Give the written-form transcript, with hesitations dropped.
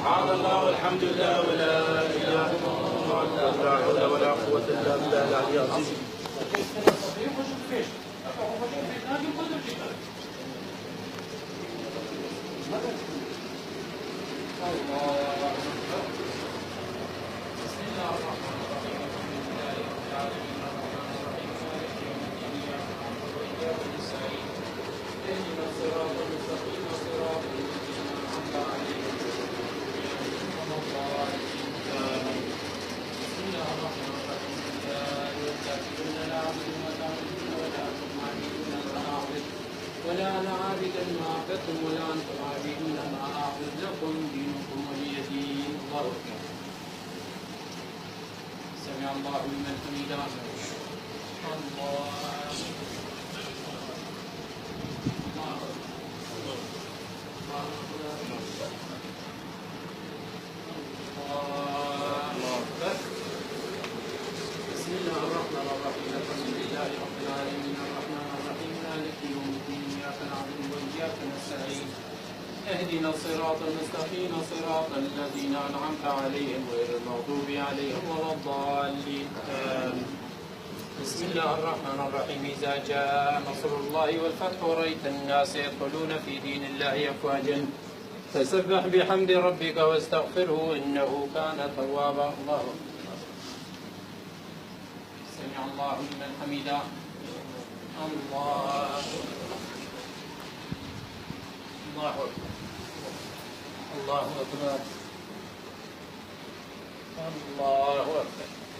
سبحان الله والحمد لله ولا اله الا الله لا حول ولا قوه الا بالله العلي العظيم. ولا أنا عابد ما عبدتم ولا أنتم عابدون ما أعبد لكم دينكم ولي دين. الله أكبر. سمع الله لمن حمده. بسم الله الرحمن الرحيم. الحمد لله رب العالمين الرحمن الرحيم مالك يوم الدين إياك نعبد وإياك نستعين اهدنا الصراط المستقيم صراط الذين أنعمت عليهم غير المغضوب عليهم ولا الضالين. بسم الله الرحمن الرحيم. إذا جاء نصر الله والفتح ورأيت الناس يدخلون في دين الله أفواجا فسبح بحمد ربك واستغفره إنه كان توابا. الله أكبر. سمع الله لمن حمده. الله أكبر. الله أكبر. الله أكبر.